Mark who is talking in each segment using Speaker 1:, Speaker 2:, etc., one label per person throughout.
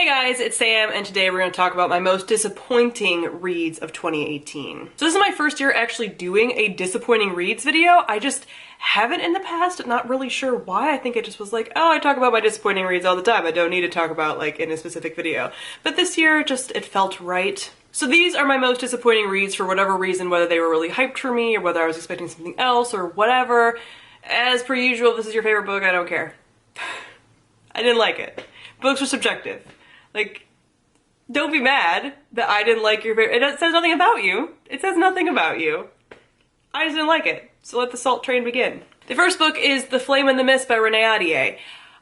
Speaker 1: Hey guys, it's Sam, and today we're going to talk about my most disappointing reads of 2018. So this is my first year actually doing a disappointing reads video. I just haven't in the past, not really sure why. I think it just was like, oh, I talk about my disappointing reads all the time. I don't need to talk about like in a specific video. But this year, it felt right. So these are my most disappointing reads for whatever reason, whether they were really hyped for me or whether I was expecting something else or whatever. As per usual, if this is your favorite book, I don't care. I didn't like it. Books are subjective. Like, don't be mad that I didn't like your favorite. It says nothing about you. It says nothing about you. I just didn't like it. So let the salt train begin. The first book is The Flame and the Mist by Renee Ahdieh.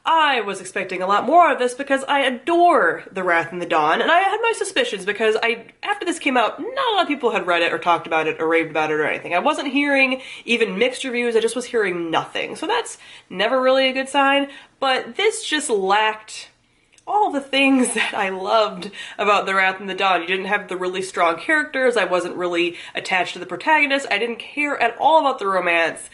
Speaker 1: I was expecting a lot more of this because I adore The Wrath and the Dawn, and I had my suspicions because after this came out, not a lot of people had read it or talked about it or raved about it or anything. I wasn't hearing even mixed reviews, I just was hearing nothing. So that's never really a good sign, but this just lacked all the things that I loved about The Wrath and the Dawn. You didn't have the really strong characters, I wasn't really attached to the protagonist, I didn't care at all about the romance,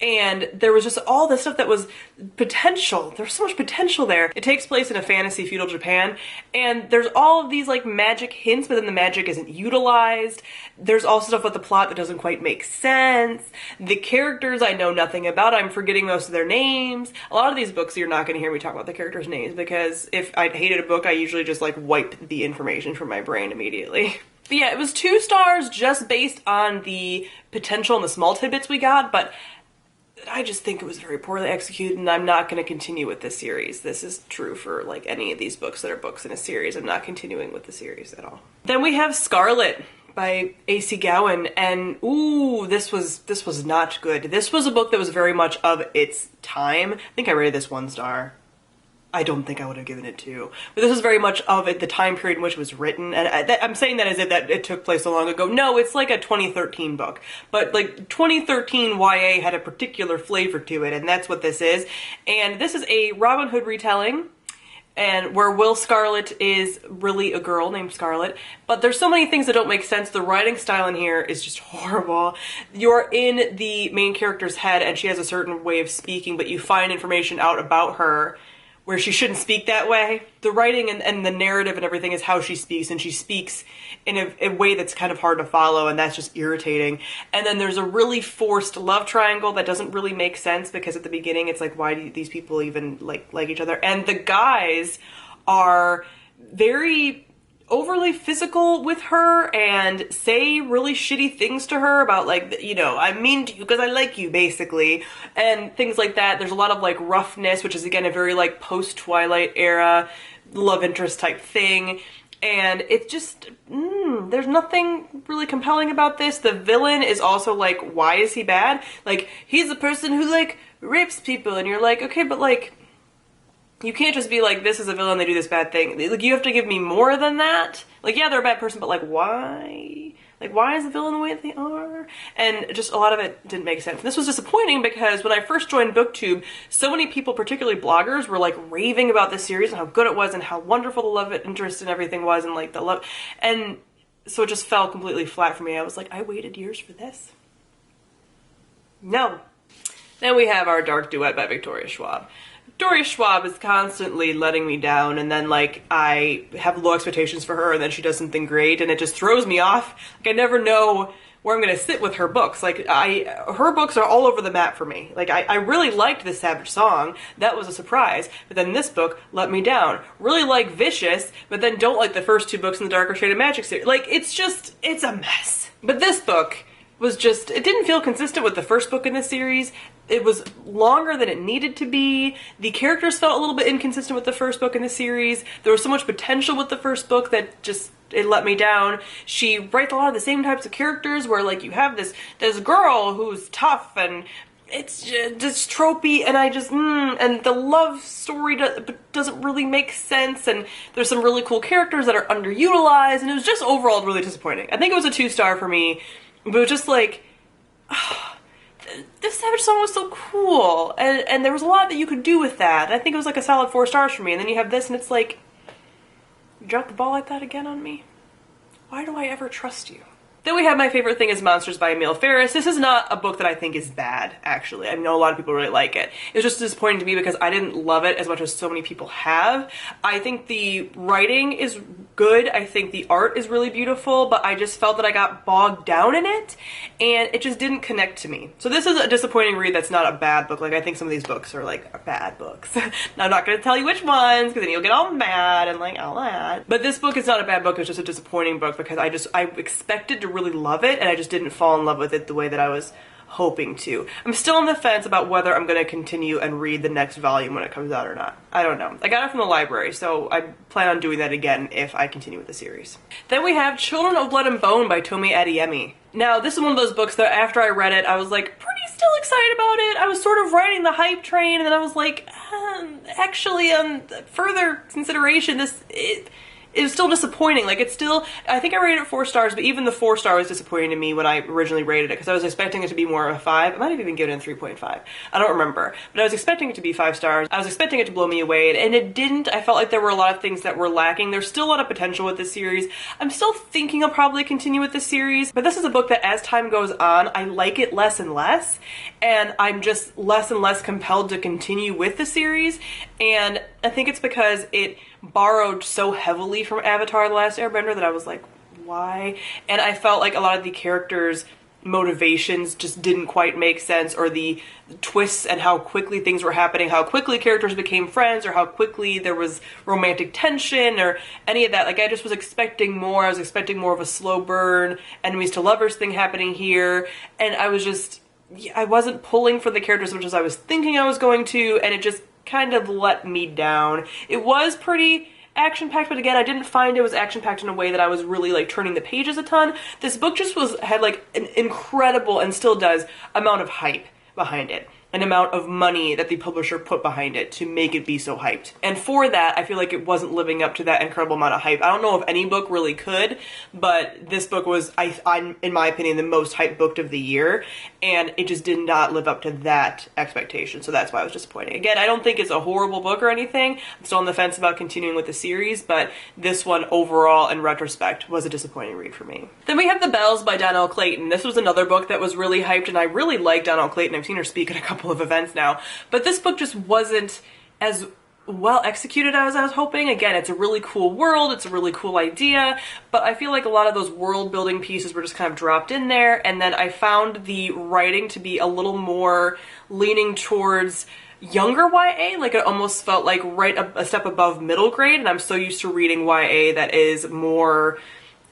Speaker 1: and there was just all this stuff that was potential. There's so much potential there. It takes place in a fantasy feudal Japan, and there's all of these like magic hints, but then the magic isn't utilized. There's also stuff with the plot that doesn't quite make sense. The characters I know nothing about. I'm forgetting most of their names. A lot of these books you're not going to hear me talk about the characters' names because if I hated a book, I usually just like wipe the information from my brain immediately. But yeah, it was 2 stars just based on the potential and the small tidbits we got, but I just think it was very poorly executed, and I'm not going to continue with this series. This is true for like any of these books that are books in a series. I'm not continuing with the series at all. Then we have Scarlet by A.C. Gowan, and ooh, this was not good. This was a book that was very much of its time. I think I rated this 1 star. I don't think I would have given it 2. But this is very much of it, the time period in which it was written, and I'm saying that as if that it took place so long ago. No, it's like a 2013 book. But like 2013 YA had a particular flavor to it, and that's what this is. And this is a Robin Hood retelling, and where Will Scarlet is really a girl named Scarlet. But there's so many things that don't make sense. The writing style in here is just horrible. You're in the main character's head, and she has a certain way of speaking, but you find information out about her where she shouldn't speak that way. The writing and the narrative and everything is how she speaks, and she speaks in a way that's kind of hard to follow, and that's just irritating. And then there's a really forced love triangle that doesn't really make sense because at the beginning it's like, why do these people even like each other? And the guys are very overly physical with her and say really shitty things to her about like, you know, I'm mean to you because I like you, basically, and things like that. There's a lot of like roughness, which is again a very like post-Twilight era love interest type thing, and it's just there's nothing really compelling about this. The villain is also like, why is he bad? Like, he's the person who like rapes people, and you're like, okay, but like, you can't just be like, this is a villain, they do this bad thing. Like, you have to give me more than that. Like, yeah, they're a bad person, but like, why? Like, why is the villain the way they are? And just a lot of it didn't make sense. And this was disappointing because when I first joined BookTube, so many people, particularly bloggers, were like raving about this series and how good it was and how wonderful the love interest and everything was, and like the love. And so it just fell completely flat for me. I was like, I waited years for this. No. Then we have our Dark Duet by Victoria Schwab. Victoria Schwab is constantly letting me down, and then like I have low expectations for her, and then she does something great, and it just throws me off. Like, I never know where I'm gonna sit with her books. Like, her books are all over the map for me. Like, I really liked this Savage Song. That was a surprise. But then this book let me down. Really like Vicious, but then don't like the first 2 books in the Darker Shade of Magic series. Like, it's a mess. But this book was just, it didn't feel consistent with the first book in this series. It was longer than it needed to be. The characters felt a little bit inconsistent with the first book in the series. There was so much potential with the first book that just, it let me down. She writes a lot of the same types of characters where like you have this girl who's tough, and it's just tropey, and I just, and the love story doesn't really make sense, and there's some really cool characters that are underutilized, and it was just overall really disappointing. I think it was a 2 star for me, but it was just like, this Savage Song was so cool, and there was a lot that you could do with that. I think it was like a solid 4 stars for me, and then you have this, and it's like, you dropped the ball like that again on me? Why do I ever trust you? Then we have My Favorite Thing is Monsters by Emil Ferris. This is not a book that I think is bad, actually. I know a lot of people really like it. It was just disappointing to me because I didn't love it as much as so many people have. I think the writing is good. I think the art is really beautiful, but I just felt that I got bogged down in it, and it just didn't connect to me. So this is a disappointing read that's not a bad book. Like, I think some of these books are, like, bad books. Now, I'm not going to tell you which ones, because then you'll get all mad and, like, all that. But this book is not a bad book. It's just a disappointing book because I expected to really love it, and I just didn't fall in love with it the way that I was hoping to. I'm still on the fence about whether I'm going to continue and read the next volume when it comes out or not. I don't know. I got it from the library, so I plan on doing that again if I continue with the series. Then we have Children of Blood and Bone by Tomi Adeyemi. Now, this is one of those books that after I read it, I was like pretty still excited about it. I was sort of riding the hype train, and then I was like, actually, on further consideration, it was still disappointing. Like, it's still, I think I rated it 4 stars, but even the 4-star was disappointing to me when I originally rated it, because I was expecting it to be more of a 5. I might have even given it a 3.5. I don't remember. But I was expecting it to be 5 stars. I was expecting it to blow me away, and it didn't. I felt like there were a lot of things that were lacking. There's still a lot of potential with this series. I'm still thinking I'll probably continue with this series, but this is a book that as time goes on, I like it less and less, and I'm just less and less compelled to continue with the series, and I think it's because it borrowed so heavily from Avatar: The Last Airbender that I was like, why? And I felt like a lot of the characters' motivations just didn't quite make sense, or the twists and how quickly things were happening, how quickly characters became friends, or how quickly there was romantic tension, or any of that. Like, I just was expecting more. I was expecting more of a slow burn, enemies to lovers thing happening here, and I wasn't pulling for the characters as much as I was thinking I was going to, and it just kind of let me down. It was pretty action-packed, but again, I didn't find it was action-packed in a way that I was really, like, turning the pages a ton. This book just had, like, an incredible, and still does, amount of hype behind it. An amount of money that the publisher put behind it to make it be so hyped. And for that, I feel like it wasn't living up to that incredible amount of hype. I don't know if any book really could, but this book was, in my opinion, the most hyped book of the year, and it just did not live up to that expectation, so that's why I was disappointed. Again, I don't think it's a horrible book or anything. I'm still on the fence about continuing with the series, but this one overall, in retrospect, was a disappointing read for me. Then we have The Bells by Donnell Clayton. This was another book that was really hyped, and I really like Donnell Clayton. I've seen her speak at a couple of events now, but this book just wasn't as well executed as I was hoping. Again, it's a really cool world, it's a really cool idea, but I feel like a lot of those world building pieces were just kind of dropped in there, and then I found the writing to be a little more leaning towards younger YA. Like, it almost felt like right a step above middle grade, and I'm so used to reading YA that is more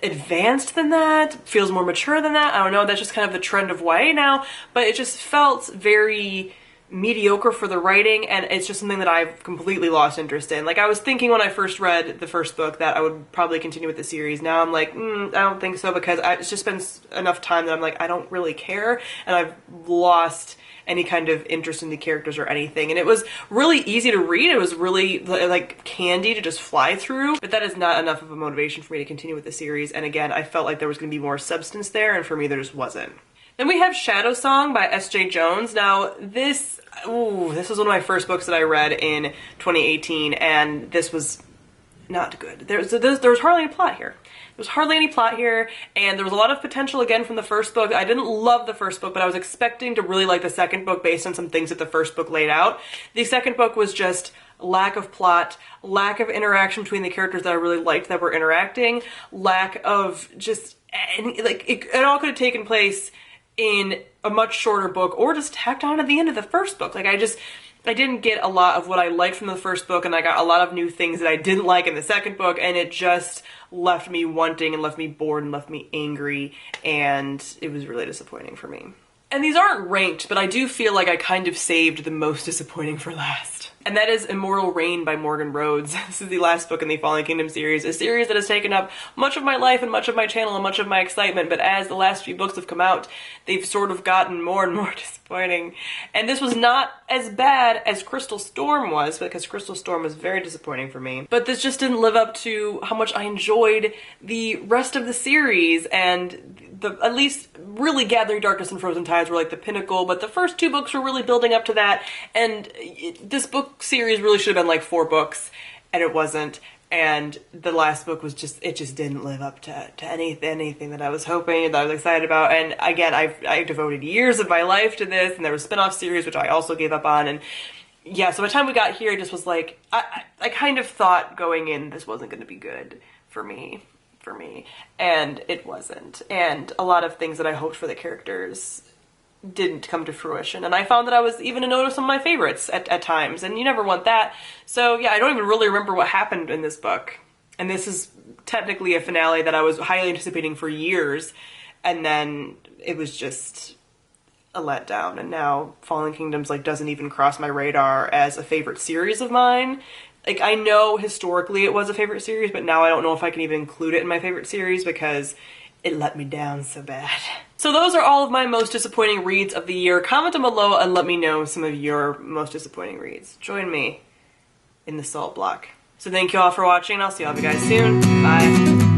Speaker 1: advanced than that, feels more mature than that. I don't know, that's just kind of the trend of YA now, but it just felt very mediocre for the writing, and it's just something that I've completely lost interest in. Like, I was thinking when I first read the first book that I would probably continue with the series. Now I'm like, I don't think so, because it's just been enough time that I'm like, I don't really care, and I've lost any kind of interest in the characters or anything. And it was really easy to read. It was really like candy to just fly through, but that is not enough of a motivation for me to continue with the series. And again, I felt like there was going to be more substance there, and for me there just wasn't. Then we have Shadowsong by S.J. Jones. Now, this was one of my first books that I read in 2018, and this was not good. There was hardly any plot here. There was hardly any plot here, and there was a lot of potential again from the first book. I didn't love the first book, but I was expecting to really like the second book based on some things that the first book laid out. The second book was just lack of plot, lack of interaction between the characters that I really liked that were interacting, lack of just any, like, it all could have taken place in a much shorter book or just tacked on at the end of the first book. Like, I didn't get a lot of what I liked from the first book, and I got a lot of new things that I didn't like in the second book, and it just left me wanting and left me bored and left me angry, and it was really disappointing for me. And these aren't ranked, but I do feel like I kind of saved the most disappointing for last. And that is Immoral Reign by Morgan Rhodes. This is the last book in the Fallen Kingdom series, a series that has taken up much of my life and much of my channel and much of my excitement, but as the last few books have come out, they've sort of gotten more and more disappointing. And this was not as bad as Crystal Storm was, because Crystal Storm was very disappointing for me. But this just didn't live up to how much I enjoyed the rest of the series, and at least really Gathering Darkness and Frozen Tides were like the pinnacle, but the first 2 books were really building up to that, and this book series really should have been like 4 books, and it wasn't. and the last book was just, it just didn't live up to anything that I was hoping, that I was excited about. And again, I devoted years of my life to this, and there was a spin-off series which I also gave up on, and yeah, so by the time we got here, it just was like, I kind of thought going in this wasn't going to be good for me, and it wasn't. And a lot of things that I hoped for the characters didn't come to fruition, and I found that I was even a note of some of my favorites at times, and you never want that. So yeah, I don't even really remember what happened in this book, and this is technically a finale that I was highly anticipating for years, and then it was just a letdown, and now Fallen Kingdoms like doesn't even cross my radar as a favorite series of mine. Like, I know historically it was a favorite series, but now I don't know if I can even include it in my favorite series because it let me down so bad. So those are all of my most disappointing reads of the year. Comment them below and let me know some of your most disappointing reads. Join me in the salt block. So thank you all for watching. I'll see all of you guys soon. Bye.